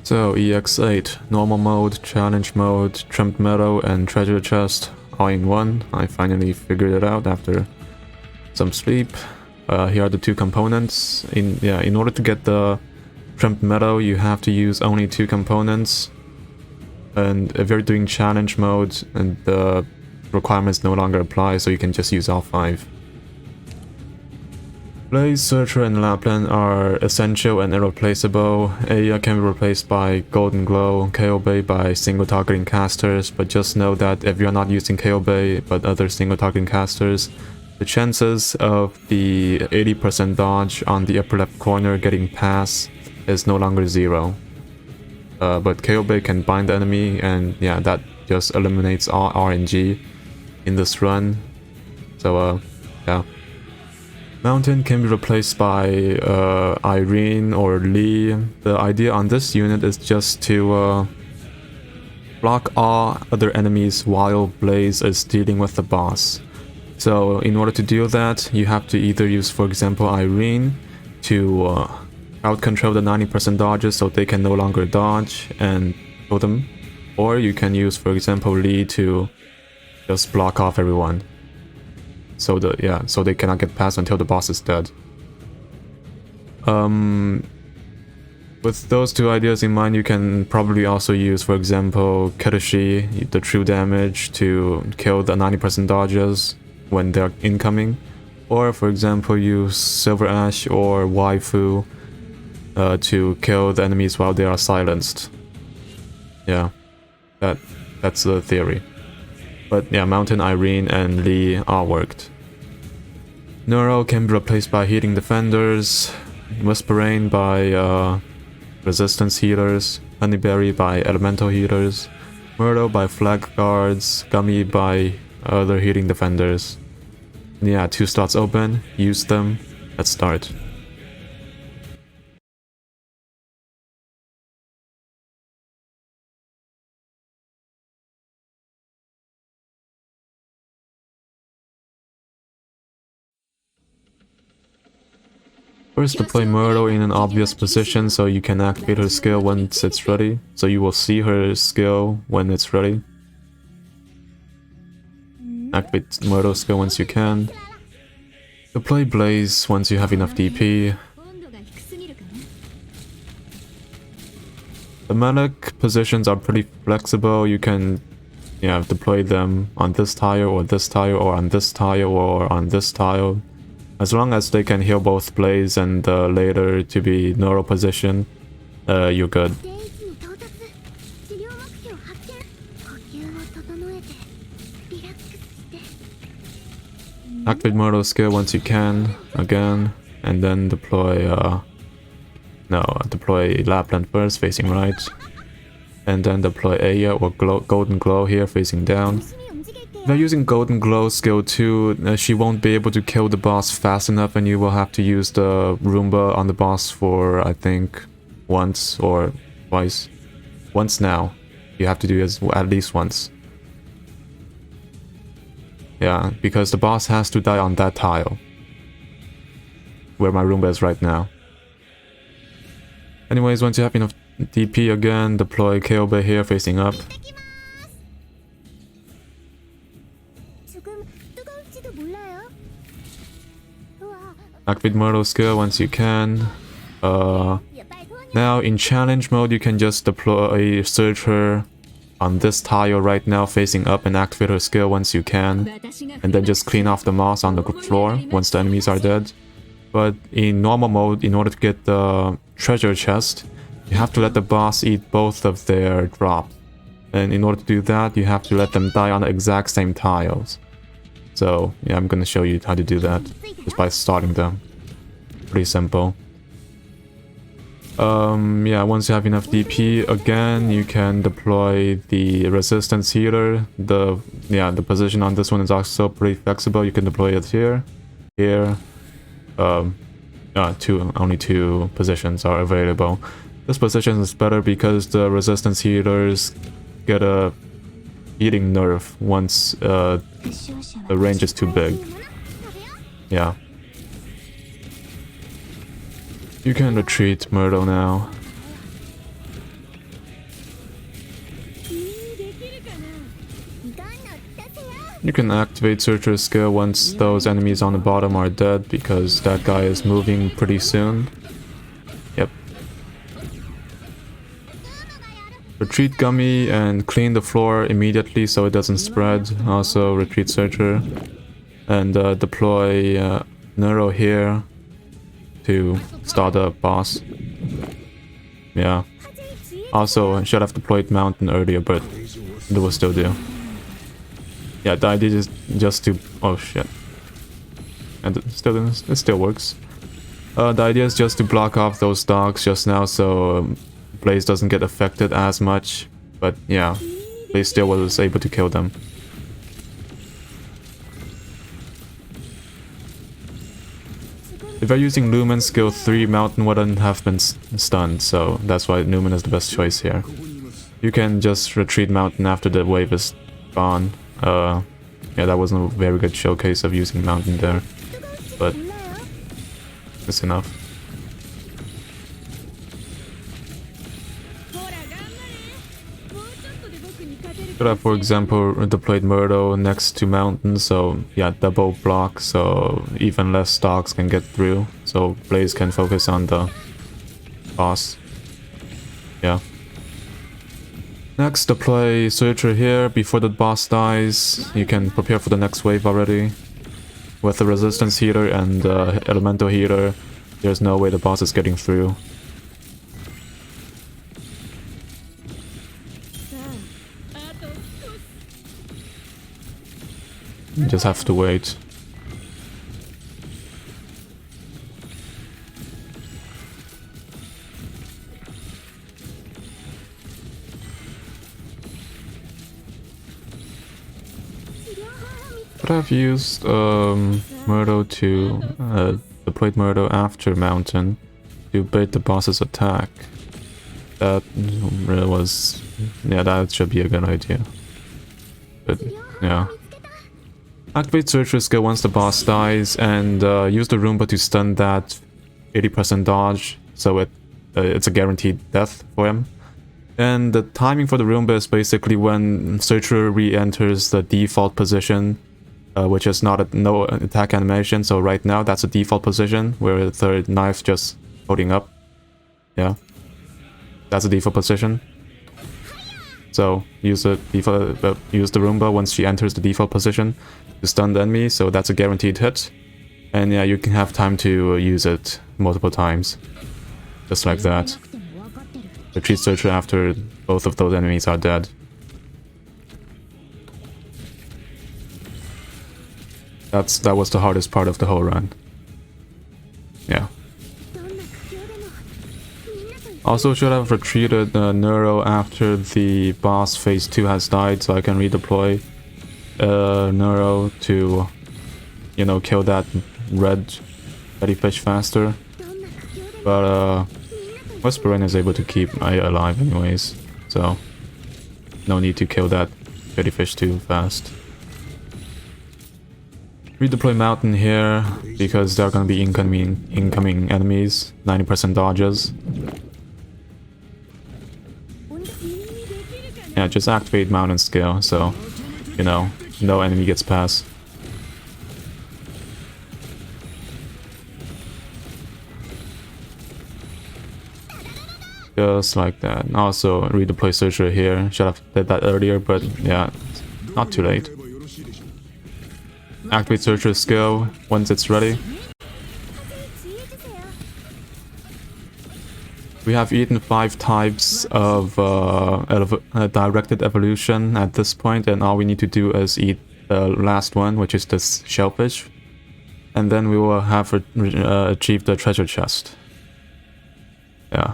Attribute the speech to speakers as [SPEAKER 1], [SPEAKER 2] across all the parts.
[SPEAKER 1] So EX-8, normal mode, challenge mode, trimmed meadow, and treasure chest all in one. I finally figured it out after some sleep. Here are the two components. In order to get the trimmed meadow, you have to use only two components. And if you're doing challenge mode, and the requirements no longer apply, so you can just use all five. Blaze, Surtr, and Lappland are essential and irreplaceable. Eyja can be replaced by Goldenglow, Ceobe by single targeting casters, but just know that if you're not using Ceobe but other single targeting casters, the chances of the 80% dodge on the upper left corner getting past is no longer 0. But Ceobe can bind the enemy, and yeah, that just eliminates all RNG in this run. So yeah. Mountain can be replaced by Irene or Lee. The idea on this unit is just to block all other enemies while Blaze is dealing with the boss. So in order to do that, you have to either use, for example, Irene to out-control the 90% dodges so they can no longer dodge and kill them. Or you can use, for example, Lee to just block off everyone. So they cannot get past until the boss is dead. With those two ideas in mind, you can probably also use, for example, Katashi, the true damage, to kill the 90% dodges when they're incoming. Or, for example, use Silver Ash or Waifu to kill the enemies while they are silenced. Yeah, that's the theory. But yeah, Mountain, Irene, and Lee all worked. Nearl can be replaced by healing defenders, Whisperain by resistance healers, Honeyberry by elemental healers, Myrtle by flag guards, Gummy by other healing defenders. And yeah, 2 slots open, use them, let's start. First, deploy Myrtle in an obvious position so you can activate her skill once it's ready. So you will see her skill when it's ready. Activate Myrtle's skill once you can. Deploy Blaze once you have enough DP. The medic positions are pretty flexible. You can deploy them on this tile or this tile or on this tile or on this tile. As long as they can heal both Blaze and later to be neural position, you're good. Activate Myrtle's skill once you can, again, and then deploy Lappland first, facing right. And then deploy Eyja or Goldenglow here, facing down. If you're using Goldenglow skill 2, she won't be able to kill the boss fast enough, and you will have to use the Roomba on the boss for, I think, once or twice. Once now. You have to do it at least once. Yeah, because the boss has to die on that tile. Where my Roomba is right now. Anyways, once you have enough DP again, deploy Ceobe here, facing up. Activate Myrtle's skill once you can. Now in challenge mode, you can just deploy Surtr on this tile right now, facing up, and activate her skill once you can. And then just clean off the moss on the floor once the enemies are dead. But in normal mode, in order to get the treasure chest, you have to let the boss eat both of their drops. And in order to do that, you have to let them die on the exact same tiles. So yeah, I'm gonna show you how to do that just by starting them. Pretty simple. Yeah, once you have enough DP, again, you can deploy the resistance healer. The position on this one is also pretty flexible. You can deploy it here, here. Only 2 positions are available. This position is better because the resistance healers get a healing nerf once the range is too big. Yeah. You can retreat Myrtle now. You can activate Surtr skill once those enemies on the bottom are dead, because that guy is moving pretty soon. Yep. Retreat Gummy and clean the floor immediately so it doesn't spread. Also retreat Surtr. And deploy Nearl here to start the boss. Yeah. Also, I should have deployed Mountain earlier, but it will still do. Yeah, the idea is just to... oh shit. And it still works. The idea is just to block off those dogs just now so Blaze doesn't get affected as much. But yeah, Blaze still was able to kill them. If you're using Lumen skill 3, Mountain wouldn't have been stunned, so that's why Lumen is the best choice here. You can just retreat Mountain after the wave is gone. Yeah, that wasn't a very good showcase of using Mountain there, but it's enough. Could have, for example, deployed Myrtle next to Mountain, so yeah, double block, so even less dogs can get through, so Blaze can focus on the boss. Yeah. Next, deploy Surtr here before the boss dies. You can prepare for the next wave already. With the resistance healer and elemental healer, there's no way the boss is getting through. You just have to wait. Could have used Myrtle to deployed Myrtle after Mountain to bait the boss's attack. That really was... yeah, that should be a good idea. But yeah. Activate Surtr skill once the boss dies and use the Roomba to stun that 80% dodge, so it's a guaranteed death for him. And the timing for the Roomba is basically when Surtr re-enters the default position, which is not no attack animation, so right now that's a default position where the third knife's just holding up. Yeah, that's a default position. So use the Roomba once she enters the default position to stun the enemy, so that's a guaranteed hit. And yeah, you can have time to use it multiple times. Just like that. Retreat Surtr after both of those enemies are dead. That was the hardest part of the whole run. Yeah. Also should have retreated Nearl after the boss phase 2 has died, so I can redeploy Nearl to, you know, kill that red jellyfish faster. But Whisperain is able to keep Eyja alive anyways, so no need to kill that jellyfish too fast. Redeploy Mountain here because there are gonna be incoming enemies, 90% dodges. Yeah, just activate Mountain skill, so, you know, no enemy gets past. Just like that. Also, redeploy Surtr here. Should have did that earlier, but yeah, not too late. Activate Surtr skill once it's ready. We have eaten 5 types of directed evolution at this point, and all we need to do is eat the last one, which is this shellfish. And then we will have achieved the treasure chest. Yeah.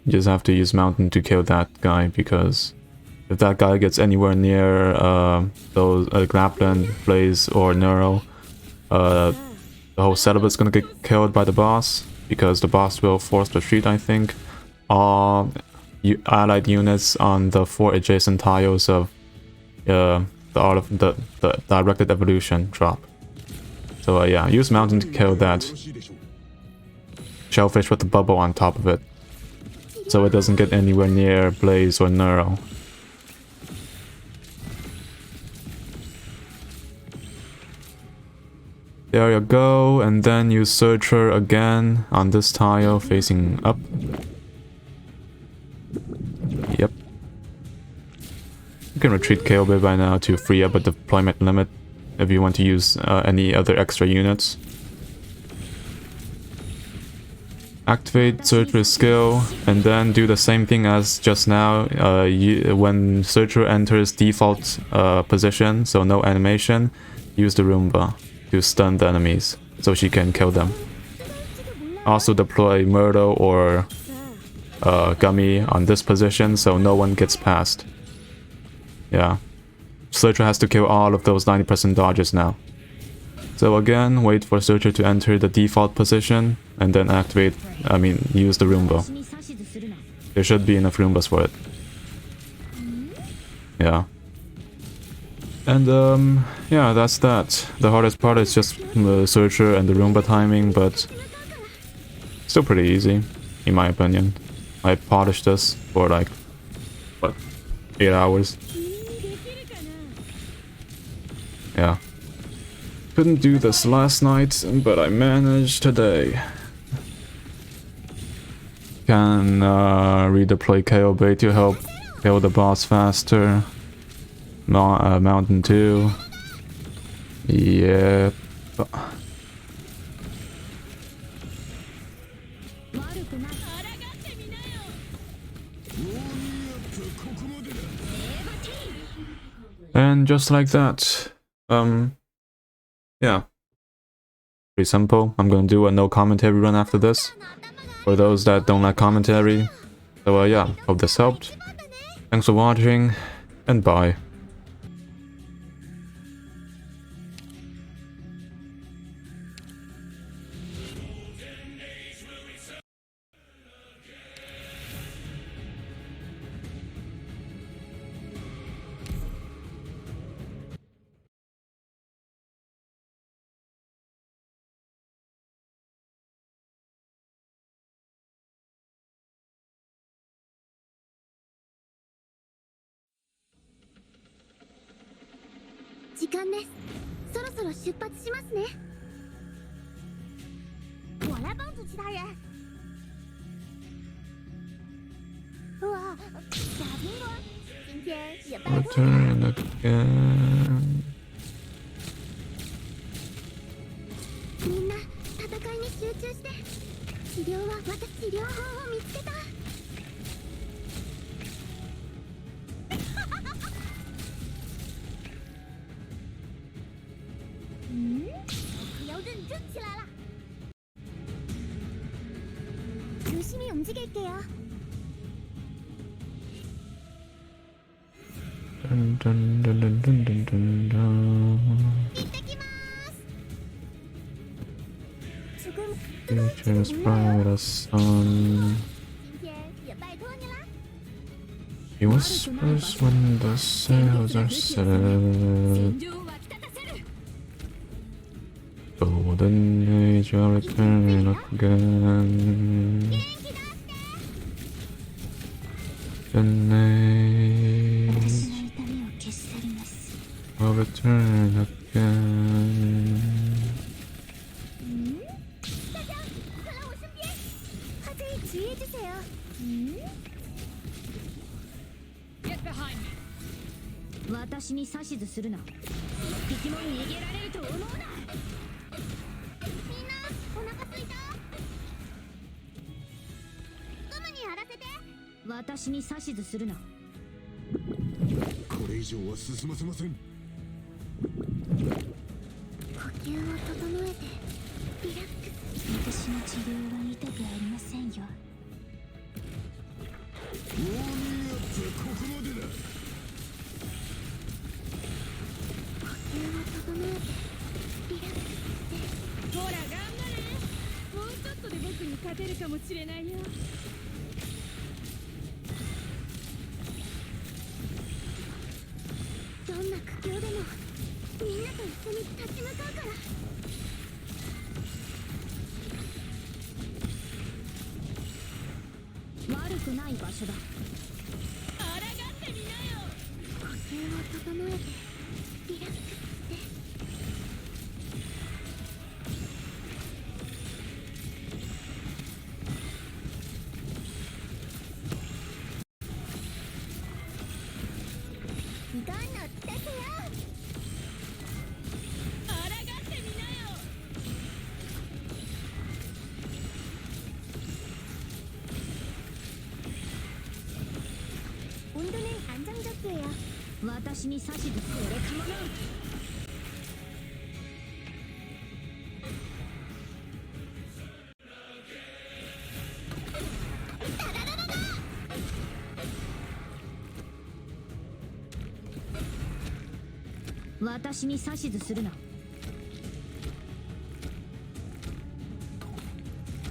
[SPEAKER 1] You just have to use Mountain to kill that guy, because if that guy gets anywhere near those Lappland, Blaze, or Nearl, the whole setup is gonna get killed by the boss, because the boss will force retreat, I think. All allied units on the 4 adjacent tiles of the directed evolution drop. So yeah, use Mountain to kill that shellfish with the bubble on top of it. so it doesn't get anywhere near Blaze or Nearl. There you go, and then use Surtr again on this tile facing up. Yep. You can retreat Ceobe by now to free up a deployment limit if you want to use any other extra units. Activate Surtr's skill, and then do the same thing as just now. When Surtr enters default position, so no animation, use the Roomba to stun the enemies, so she can kill them. Also deploy Myrtle or Gummy on this position, so no one gets past. Yeah. Surtr has to kill all of those 90% dodges now. So again, wait for Surtr to enter the default position, and then use the Roomba. There should be enough Roombas for it. Yeah. And yeah, that's that. The hardest part is just the Surtr and the Roomba timing, but still pretty easy, in my opinion. I polished this for like, what, 8 hours? Yeah. Couldn't do this last night, but I managed today. Can redeploy Ceobe to help kill the boss faster. Mountain 2. Yep. And just like that. Yeah. Pretty simple. I'm gonna do a no commentary run after this, for those that don't like commentary. So yeah, hope this helped. Thanks for watching, and bye. Return again. Dun, dun, dun, dun, dun, dun, dun, dun. Futures bright as sun. He whispers when the sails are set. Golden age will return again. Golden age will return again.
[SPEAKER 2] Get behind me. 私に指図するな。一匹も逃げられると思うな。みんなお腹空いた？ゴムにやらせて。私に指図するな。これ以上は進ませません。呼吸を整えてリラックス。私の治療は痛くありませんよ。ウォーミングアップはここまでだ。呼吸を整えてリラックスして。ほら頑張れ。もうちょっとで僕に勝てるかもしれないよ。どんな苦境でもみんなと一緒に立ち向かうから。悪くくない場所だ。抗ってみなよ。呼吸を整えてリラックスして。いかんのですよ。抗ってみなよ。온도는 안정적이에요. 私に指図するかもな。私に指図するな。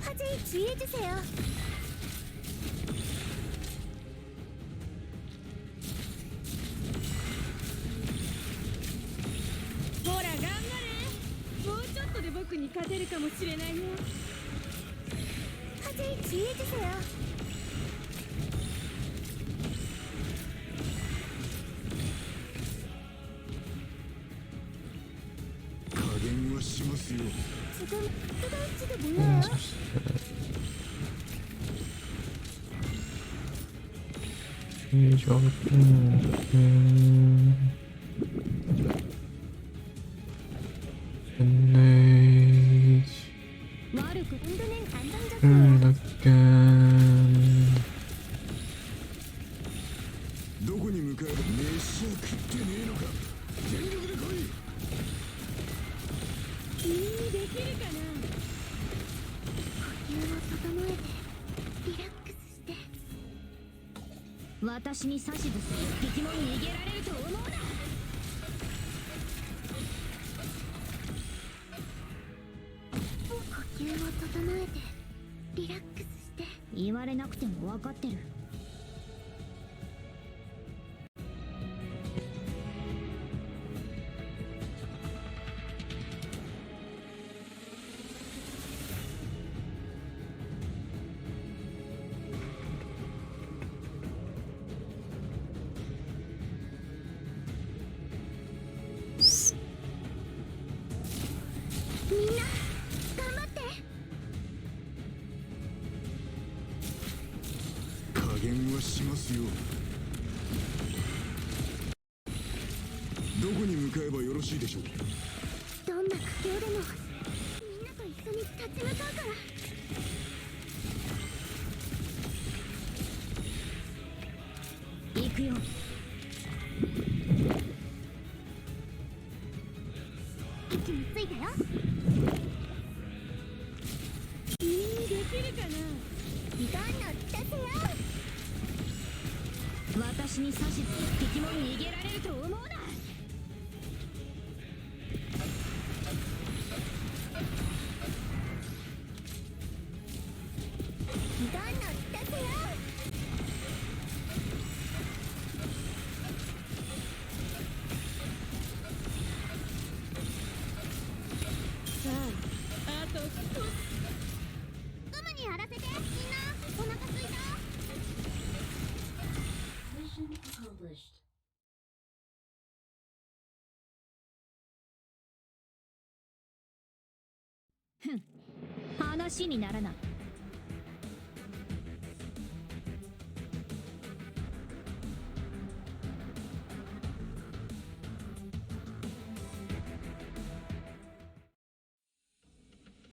[SPEAKER 2] 화재에 주의해주세요. 호라, 頑張れ。もうちょっとで僕に勝てるかもしれないよ。화재에 주의해주세요.
[SPEAKER 3] 加減はしますよ。
[SPEAKER 2] 지금 뜨거울지도 몰라요. 마르크 온도는 안정적이에요.
[SPEAKER 3] どこに向かえば飯は食ってねえのか。全力で来い。
[SPEAKER 2] 君にできるかな。呼吸を整えてリラックスして。私に指図する敵も逃げられると思うな。呼吸を整えてリラックスして。言われなくても分かってる。みんな頑張って。
[SPEAKER 3] 加減はしますよ。どこに向かえばよろしいでしょう。
[SPEAKER 2] どんな苦境でもみんなと一緒に立ち向かうから。行くよ。位置についたよ。君にできるかな。いかんのですよ。私に指図敵も逃げられると思うな。いかんのですよ。さあ、あと少し。グムにやらせて。みんなお腹すいた。ふん、話にならない。